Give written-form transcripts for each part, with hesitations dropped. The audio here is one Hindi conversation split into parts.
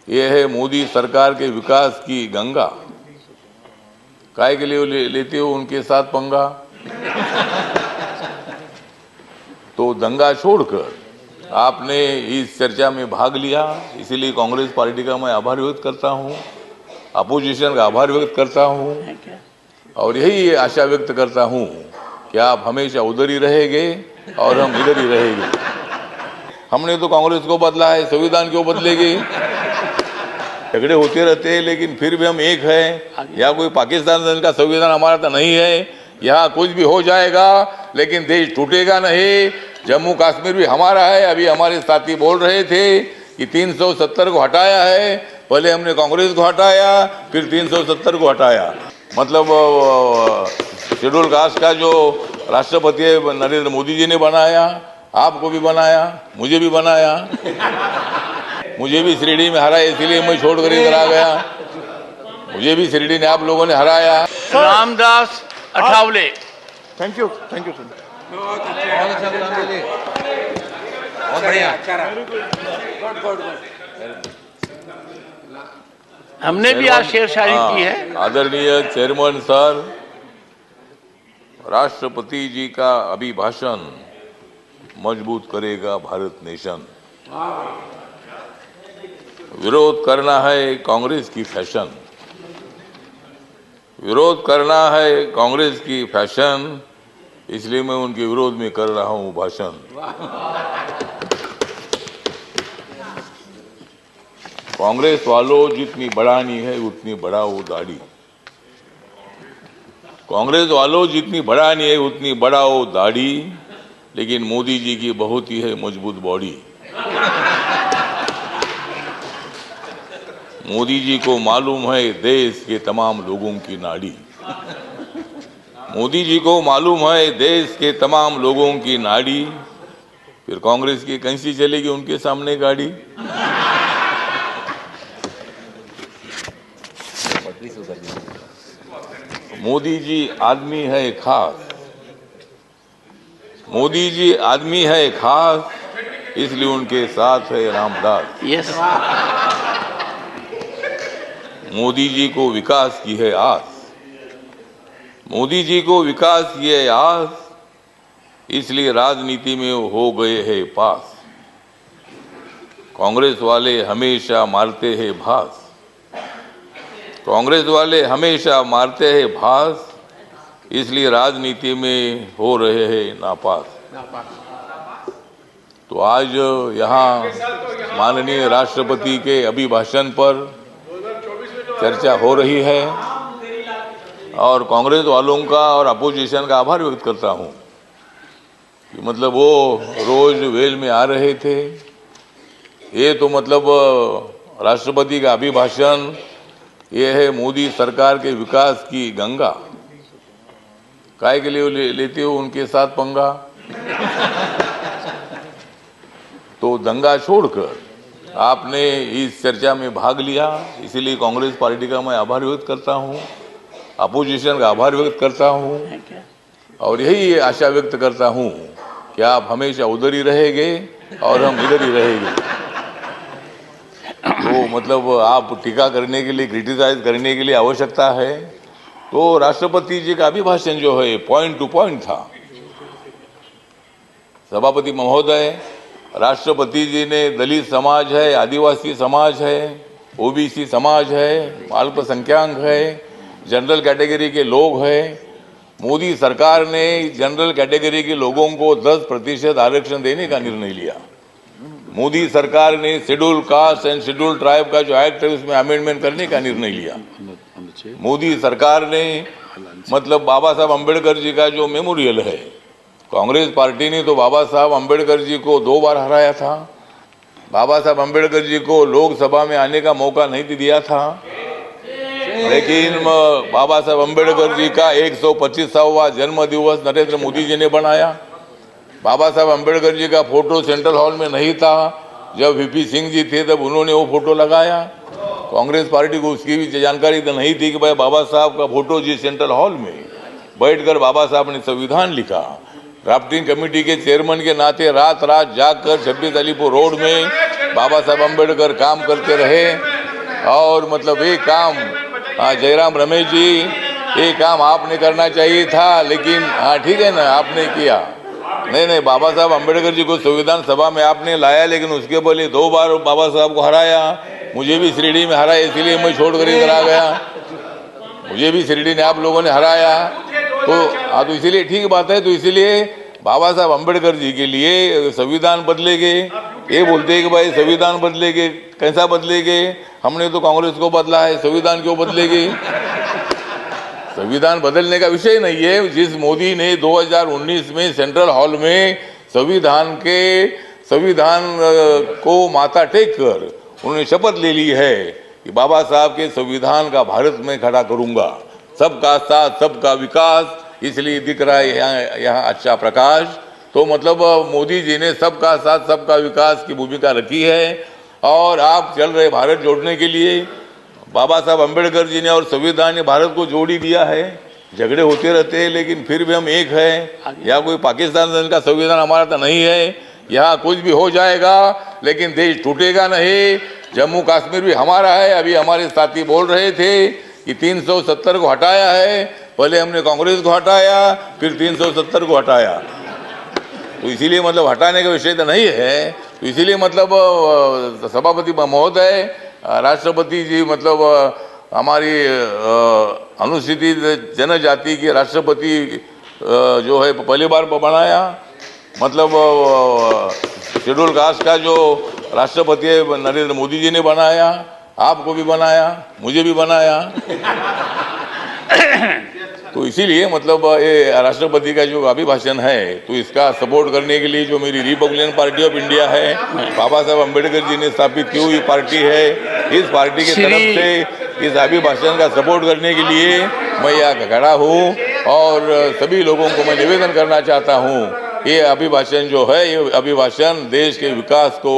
ये है मोदी सरकार के विकास की गंगा। काय के लिए लेते हो उनके साथ पंगा? तो दंगा छोड़कर आपने इस चर्चा में भाग लिया, इसीलिए कांग्रेस पार्टी का मैं आभार व्यक्त करता हूं, अपोजिशन का आभार व्यक्त करता हूं और यही आशा व्यक्त करता हूं कि आप हमेशा उधर ही रहेंगे और हम इधर ही रहेंगे। हमने तो कांग्रेस को बदला है, संविधान क्यों बदलेगी? झगड़े होते रहते हैं लेकिन फिर भी हम एक हैं। यहाँ कोई पाकिस्तान का संविधान हमारा तो नहीं है, यहाँ कुछ भी हो जाएगा लेकिन देश टूटेगा नहीं। जम्मू कश्मीर भी हमारा है। अभी हमारे साथी बोल रहे थे कि 370 को हटाया है, पहले हमने कांग्रेस को हटाया फिर 370 को हटाया। मतलब शेड्यूल कास्ट का जो राष्ट्रपति है नरेंद्र मोदी जी ने बनाया, आपको भी बनाया, मुझे भी बनाया, मुझे भी शिरडी में हराया, इसलिए मैं छोड़कर इधर आ गया। मुझे भी शिरडी ने आप लोगों ने हराया। Ramdas Athawale. Thank you sir. बहुत बढ़िया। हमने भी आज शेर शायरी की है। आदरणीय चेयरमैन सर, राष्ट्रपति जी का अभिभाषण मजबूत करेगा भारत नेशन। विरोध करना है कांग्रेस की फैशन, विरोध करना है कांग्रेस की फैशन, इसलिए मैं उनके विरोध में कर रहा हूं भाषण। कांग्रेस वालों जितनी बढ़ानी है उतनी बढ़ाओ दाढ़ी, कांग्रेस वालों जितनी बढ़ानी है उतनी बढ़ाओ दाढ़ी, लेकिन मोदी जी की बहुत ही है मजबूत बॉडी। मोदी जी को मालूम है देश के तमाम लोगों की नाड़ी, मोदी जी को मालूम है देश के तमाम लोगों की नाड़ी, फिर कांग्रेस की कैसी चलेगी उनके सामने गाड़ी। मोदी जी आदमी है खास, मोदी जी आदमी है खास, इसलिए उनके साथ है रामदास। यस। मोदी जी को विकास की है आस, मोदी जी को विकास की है आस, इसलिए राजनीति में हो गए हैं पास। कांग्रेस वाले हमेशा मारते हैं भास, कांग्रेस वाले हमेशा मारते हैं भास, इसलिए राजनीति में हो रहे हैं नापास। तो आज यहाँ माननीय राष्ट्रपति के अभिभाषण पर चर्चा हो रही है और कांग्रेस वालों का और अपोजिशन का आभार व्यक्त करता हूँ कि मतलब वो रोज वेल में आ रहे थे। ये तो मतलब राष्ट्रपति का अभिभाषण ये है मोदी सरकार के विकास की गंगा। काय के लिए लेते हो उनके साथ पंगा? तो दंगा छोड़कर आपने इस चर्चा में भाग लिया, इसीलिए कांग्रेस पार्टी का मैं आभार व्यक्त करता हूं, अपोजिशन का आभार व्यक्त करता हूं और यही आशा व्यक्त करता हूं कि आप हमेशा उधर ही रहेंगे और हम इधर ही रहेंगे। तो मतलब आप टीका करने के लिए, क्रिटिसाइज करने के लिए आवश्यकता है तो राष्ट्रपति जी का अभिभाषण जो है पॉइंट टू पॉइंट था। सभापति महोदय, राष्ट्रपति जी ने दलित समाज है, आदिवासी समाज है, ओबीसी समाज है, अल्पसंख्यक है, जनरल कैटेगरी के लोग हैं। मोदी सरकार ने जनरल कैटेगरी के लोगों को 10% आरक्षण देने का निर्णय लिया। मोदी सरकार ने schedule caste and schedule tribe का जो एक्ट है उसमें अमेंडमेंट करने का निर्णय लिया। मोदी सरकार ने मतलब बाबा साहब अम्बेडकर जी का जो मेमोरियल है, कांग्रेस पार्टी ने तो बाबा साहब अम्बेडकर जी को 2 बार हराया था। बाबा साहब अम्बेडकर जी को लोकसभा में आने का मौका नहीं दिया था, लेकिन बाबा साहब अम्बेडकर जी का 125वां जन्म दिवस नरेंद्र मोदी जी ने बनाया। बाबा साहब अम्बेडकर जी का फोटो सेंट्रल हॉल में नहीं था, जब वीपी सिंह जी थे तब उन्होंने वो फोटो लगाया। कांग्रेस पार्टी को उसकी भी जानकारी तो नहीं थी कि भाई बाबा साहब का फोटो जी सेंट्रल हॉल में बैठकर बाबा साहब ने संविधान लिखा। ड्राफ्टिंग कमेटी के चेयरमैन के नाते रात रात जागकर 26 अलीपुर रोड में बाबा साहब अम्बेडकर काम करते रहे और मतलब एक काम जयराम रमेश जी, ये काम आपने करना चाहिए था, लेकिन ठीक है ना, आपने किया। नहीं, बाबा साहब अम्बेडकर जी को संविधान सभा में आपने लाया, लेकिन उसके पहले 2 बार बाबा साहब को हराया। मुझे भी शिरडी में हराया, इसीलिए मैं छोड़ कर इधर आ गया। मुझे भी शिरडी ने आप लोगों ने हराया, तो इसीलिए ठीक बात है। तो इसीलिए बाबा साहब अम्बेडकर जी के लिए संविधान बदलेंगे, ये बोलते हैं कि भाई संविधान बदलेंगे, कैसा बदलेंगे? हमने तो कांग्रेस को बदला है, संविधान क्यों बदलेगी? संविधान बदलने का विषय नहीं है। जिस मोदी ने 2019 में सेंट्रल हॉल में संविधान को माथा टेक कर उन्होंने शपथ ले ली है कि बाबा साहब के संविधान का भारत में खड़ा करूंगा, सबका साथ सबका विकास, इसलिए दिख रहा है यहाँ अच्छा प्रकाश। तो मतलब मोदी जी ने सबका साथ सबका विकास की भूमिका रखी है, और आप चल रहे भारत जोड़ने के लिए। बाबा साहब अम्बेडकर जी ने और संविधान ने भारत को जोड़ ही दिया है। झगड़े होते रहते हैं, लेकिन फिर भी हम एक हैं। या कोई पाकिस्तान का संविधान हमारा तो नहीं है, यहाँ कुछ भी हो जाएगा, लेकिन देश टूटेगा नहीं। जम्मू कश्मीर भी हमारा है। अभी हमारे साथी बोल रहे थे कि 370 को हटाया है, पहले हमने कांग्रेस को हटाया, फिर 370 को हटाया। तो इसीलिए मतलब हटाने का विषय तो नहीं है। तो इसीलिए मतलब सभापति महोदय, राष्ट्रपति जी मतलब हमारी अनुसूचित जनजाति के राष्ट्रपति जो है पहली बार बनाया, मतलब शेड्यूल कास्ट का जो राष्ट्रपति है नरेंद्र मोदी जी ने बनाया, आपको भी बनाया, मुझे भी बनाया। तो इसीलिए मतलब ये राष्ट्रपति का जो अभिभाषण है, तो इसका सपोर्ट करने के लिए जो मेरी रिपब्लिकन पार्टी ऑफ इंडिया है, बाबा साहब अम्बेडकर जी ने स्थापित की हुई पार्टी है, इस पार्टी की तरफ से इस अभिभाषण का सपोर्ट करने के लिए मैं यहाँ खड़ा हूँ। और सभी लोगों को मैं निवेदन करना चाहता हूँ, ये अभिभाषण जो है, ये अभिभाषण देश के विकास को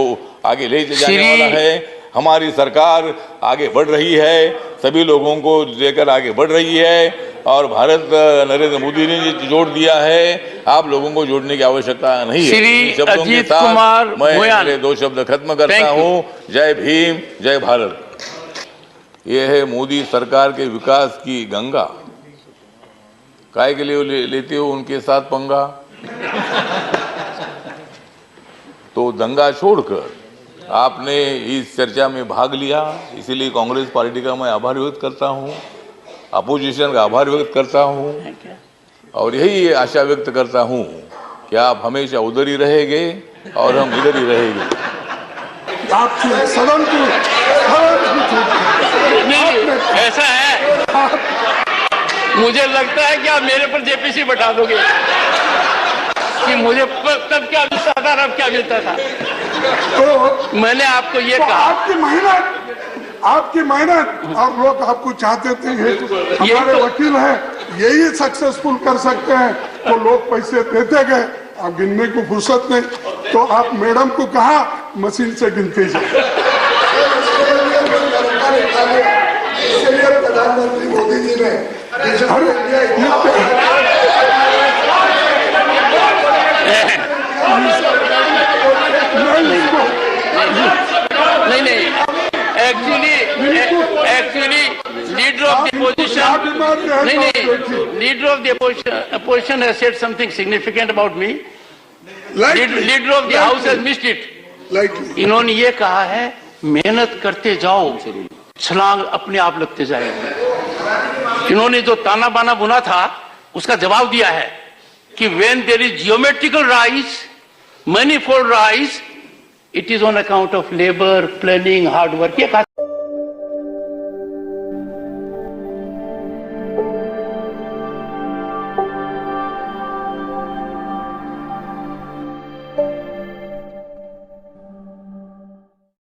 आगे ले जाने वाला है। हमारी सरकार आगे बढ़ रही है, सभी लोगों को लेकर आगे बढ़ रही है, और भारत नरेंद्र मोदी ने जोड़ दिया है। आप लोगों को जोड़ने की आवश्यकता नहीं है। शब्दों के साथ मैं मेरे 2 शब्द खत्म करता हूँ। जय भीम, जय भारत। ये है मोदी सरकार के विकास की गंगा। काय के लिए लेते हो उनके साथ पंगा? तो दंगा छोड़कर आपने इस चर्चा में भाग लिया, इसीलिए कांग्रेस पार्टी का मैं आभार व्यक्त करता हूँ, अपोजिशन का आभार व्यक्त करता हूँ, और यही आशा व्यक्त करता हूँ कि आप हमेशा उधर ही रहेंगे और हम इधर ही रहेंगे। ऐसा है, मुझे लगता है कि आप मेरे पर जेपीसी बैठा दोगे कि मुझे तब क्या मिलता था, अब क्या मिलता था। तो मैंने आपको ये कहा, आपकी मेहनत और लोग आपको चाहते थे, हमारे तो, वकील हैं, यही सक्सेसफुल कर सकते हैं। तो लोग पैसे देते गए, आप गिनने को फुर्सत नहीं, तो आप मैडम को कहा मशीन से गिनते जाए। प्रधानमंत्री मोदी जी ने नहीं, actually leader of the position, leader of the position has said something significant about me. Leader of the house has missed it. इन्होंने ये कहा है, मेहनत करते जाओ, छलांग अपने आप लगते जाएंगे। इन्होंने जो ताना बाना बुना था, उसका जवाब दिया है कि when there is geometrical rise, manifold rise, it is on account of labor, planning, hard work. ये